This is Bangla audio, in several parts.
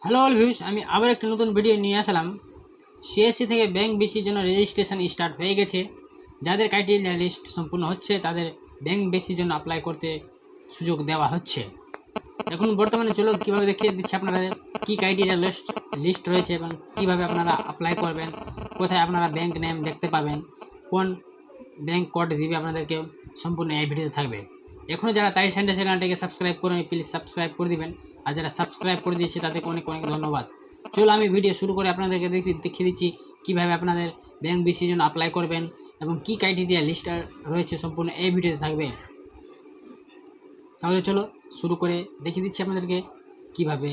হ্যালো অল ভিউস, আমি আবার একটা নতুন ভিডিও নিয়ে আসলাম। সিএসসি থেকে ব্যাংক বিসির জন্য রেজিস্ট্রেশন স্টার্ট হয়ে গেছে। যাদের ক্রাইটেরিয়া লিস্ট সম্পূর্ণ হচ্ছে তাদের ব্যাংক বিসির জন্য অ্যাপ্লাই করতে সুযোগ দেওয়া হচ্ছে। এখন বর্তমানে চলো কীভাবে দেখিয়ে দিচ্ছি আপনারা কী ক্রাইটেরিয়া লিস্ট রয়েছে এবং কীভাবে আপনারা অ্যাপ্লাই করবেন, কোথায় আপনারা ব্যাংক নেম দেখতে পাবেন, কোন ব্যাংক কোড দিবে আপনাদেরকে, সম্পূর্ণ এই ভিডিওতে থাকবে। এখনও যারা তাই সেন্টার চ্যানেলটাকে সাবস্ক্রাইব করেন প্লিজ সাবস্ক্রাইব করে দিবেন, আর যারা সাবস্ক্রাইব করে দিয়েছে তাদেরকে অনেক অনেক ধন্যবাদ। চলো আমি ভিডিও শুরু করে আপনাদেরকে দেখিয়ে দিচ্ছি কীভাবে আপনাদের ব্যাংক বিসির জন্য অ্যাপ্লাই করবেন এবং কী ক্রাইটেরিয়া লিস্ট রয়েছে, সম্পূর্ণ এই ভিডিওতে থাকবে। তাহলে চলো শুরু করে দেখিয়ে দিচ্ছি আপনাদেরকে কীভাবে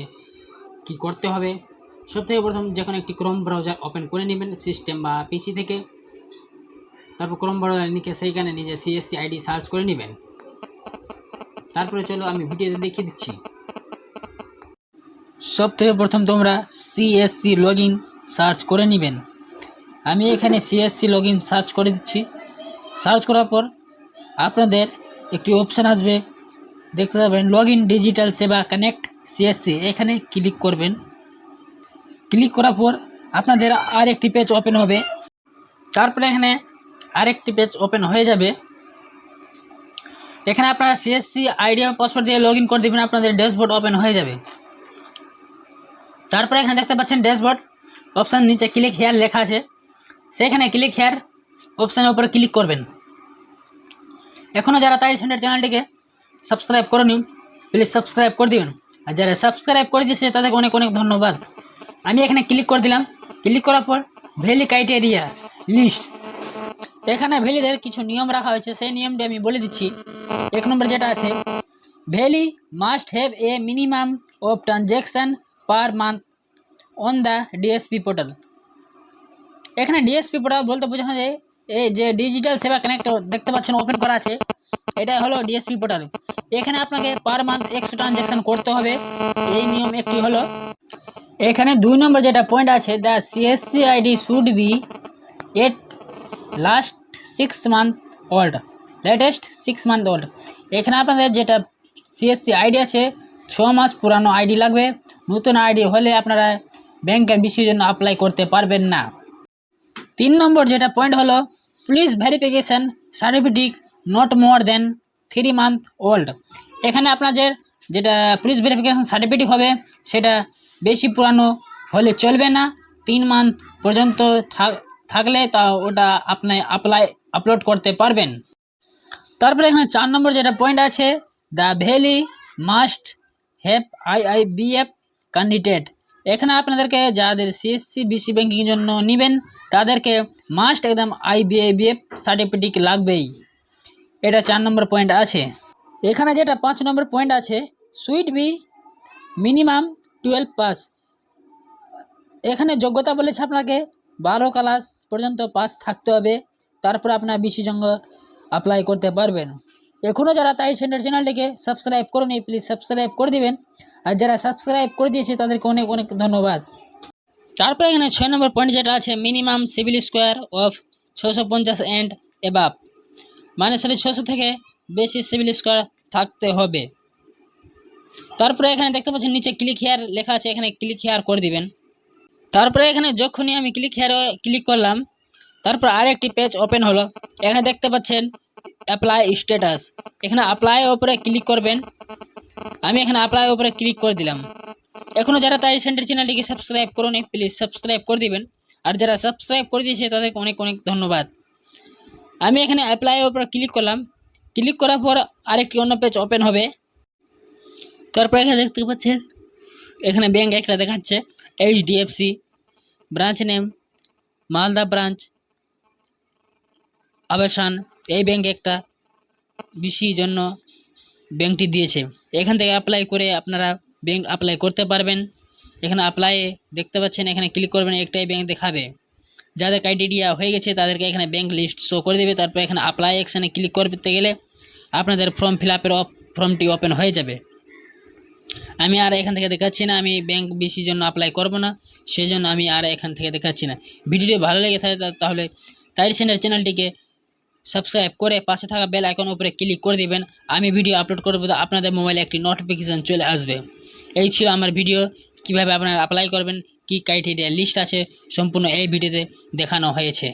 কি করতে হবে। সবথেকে প্রথম যে কোনো একটি ক্রোম ব্রাউজার ওপেন করে নেবেন সিস্টেম বা পিসি থেকে। তারপর ক্রোম ব্রাউজার লিখে সেইখানে নিজে সিএসসি আইডি সার্চ করে নেবেন। তারপরে চলো আমি ভিডিওতে দেখিয়ে দিচ্ছি। সবথেকে প্রথম তোমরা সিএসসি লগইন সার্চ করে নেবেন। আমি এখানে সিএসসি লগইন সার্চ করে দিচ্ছি। সার্চ করার পর আপনাদের একটি অপশান আসবে, দেখতে পাবেন লগইন ডিজিটাল সেবা কানেক্ট সিএসসি, এখানে ক্লিক করবেন। ক্লিক করার পর আপনাদের আরেকটি পেজ ওপেন হবে। তারপরে এখানে আরেকটি পেজ ওপেন হয়ে যাবে। এখানে আপনারা সিএসসি আইডি এবং পাসওয়ার্ড দিয়ে লগইন করে দেবেন, আপনাদের ড্যাশবোর্ড ওপেন হয়ে যাবে। তারপরে এখানে দেখতে পাচ্ছেন ড্যাশবোর্ড অপশান, নিচে ক্লিক হেয়ার লেখা আছে, সেখানে ক্লিক হেয়ার অপশানের উপরে ক্লিক করবেন। এখনও যারা তাই সেন্টার চ্যানেলটিকে সাবস্ক্রাইব করে নিন প্লিজ সাবস্ক্রাইব করে দিবেন, আর যারা সাবস্ক্রাইব করে দিয়েছে তাদেরকে অনেক অনেক ধন্যবাদ। আমি এখানে ক্লিক করে দিলাম। ক্লিক করার পর ভ্যালি ক্রাইটেরিয়া লিস্ট, এখানে ভ্যালিদের কিছু নিয়ম রাখা হয়েছে, সেই নিয়মটি আমি বলে দিচ্ছি। 1 নম্বর যেটা আছে, valley must have a minimum of transaction per month on the DSP portal. এখানে ডিএসপি পোর্টাল বলতে বোঝানো যায় এই যে ডিজিটাল সেবা কানেক্ট দেখতে পাচ্ছেন ওপেন করা আছে, এটা হলো ডিএসপি পোর্টাল। এখানে আপনাকে পার মান্থ 100 ট্রানজ্যাকশান করতে হবে, এই নিয়ম একটি হলো। এখানে 2 নম্বর যেটা পয়েন্ট আছে, the CSC ID should be at last 6 month old, latest 6 month old. এখানে আপনাদের যেটা সিএসসি আইডি আছে 6 মাস পুরানো আইডি লাগবে, নতুন আইডি হলে আপনারা ব্যাংকের বিসির জন্য অ্যাপ্লাই করতে পারবেন না। 3 নম্বর যেটা পয়েন্ট হলো, police verification certificate not more than 3 month old. এখানে আপনাদের যেটা পুলিশ ভেরিফিকেশান সার্টিফিকেট হবে সেটা বেশি পুরানো হলে চলবে না, 3 মান্থ পর্যন্ত থাকলে তা ওটা আপনি আপলোড করতে পারবেন। তারপরে এখানে 4 নম্বর যেটা পয়েন্ট আছে, the valley must have IIBF candidate. এখানে আপনাদেরকে যাদের সিএসসি বিসি ব্যাংকিংয়ের জন্য নেবেন তাদেরকে মাস্ট একদম আইবিআইবিএফ সার্টিফিকেট লাগবেই, এটা 4 নম্বর পয়েন্ট আছে। এখানে যেটা 5 নম্বর পয়েন্ট আছে, শুড বি মিনিমাম 12 পাস। এখানে যোগ্যতা বলেছে আপনাকে 12 ক্লাস পর্যন্ত পাস থাকতে হবে, তারপর আপনার বিসি জন্য অ্যাপ্লাই করতে পারবেন। এখনও যারা তাই সেন্টার চ্যানেলটিকে সাবস্ক্রাইব করেনি প্লিজ সাবস্ক্রাইব করে দিবেন, আর যারা সাবস্ক্রাইব করে দিয়েছে তাদেরকে অনেক অনেক ধন্যবাদ। তারপরে এখানে 6 নম্বর পয়েন্ট যেটা আছে, minimum civil square of 650 and above, মানে 650 থেকে বেশি সিভিল স্কোয়ার থাকতে হবে। তারপরে এখানে দেখতে পাচ্ছেন নিচে ক্লিক হেয়ার লেখা আছে, এখানে ক্লিক হেয়ার করে দিবেন। তারপরে এখানে যখনই আমি ক্লিক হেয়ারে ক্লিক করলাম তারপর আরেকটি পেজ ওপেন হলো। এখানে দেখতে পাচ্ছেন অ্যাপ্লাই স্ট্যাটাস, এখানে অ্যাপ্লাই ওপরে ক্লিক করবেন। আমি এখানে অ্যাপ্লাই ওপরে ক্লিক করে দিলাম। এখনও যারা তাই সেন্টার চ্যানেলটিকে সাবস্ক্রাইব করুন প্লিজ সাবস্ক্রাইব করে দিবেন, আর যারা সাবস্ক্রাইব করে দিয়েছে তাদেরকে অনেক অনেক ধন্যবাদ। আমি এখানে অ্যাপ্লাই ওপরে ক্লিক করলাম। ক্লিক করার পর আরেকটি অন্য পেজ ওপেন হবে। তারপর এখানে দেখতে পাচ্ছেন এখানে ব্যাংক একটা দেখাচ্ছে, HDFC, branch name Malda branch, আবাসন। এই ব্যাংক একটা বিসি জন্য ব্যাংকটি দিয়েছে, এখান থেকে অ্যাপ্লাই করে আপনারা ব্যাংক অ্যাপ্লাই করতে পারবেন। এখানে অ্যাপ্লাই দেখতে পাচ্ছেন, এখানে ক্লিক করবেন, একটাই ব্যাংক দেখাবে। যাদের ক্রাইটেরিয়া হয়ে গেছে তাদেরকে এখানে ব্যাংক লিস্ট শো করে দেবে। তারপর এখানে অ্যাপ্লাই অ্যাকশানে ক্লিক করতে গেলে আপনাদের ফর্ম ফিল আপের ফর্মটি ওপেন হয়ে যাবে। আমি আর এখান থেকে দেখাচ্ছি না, আমি ব্যাংক বিসির জন্য অ্যাপ্লাই করব না, সেই জন্য আমি আর এখান থেকে দেখাচ্ছি না। ভিডিওটি ভালো লেগে থাকে তাহলে তাই সেন্টার চ্যানেলটিকে সাবস্ক্রাইব করে পাশে থাকা বেল আইকন উপরে ক্লিক করে দিবেন। আমি ভিডিও আপলোড করব তো আপনাদের মোবাইলে একটি নোটিফিকেশান চলে আসবে। এই ছিল আমার ভিডিও। কীভাবে আপনারা অ্যাপ্লাই করবেন, কী ক্রাইটেরিয়া লিস্ট আছে, সম্পূর্ণ এই ভিডিওতে দেখানো হয়েছে।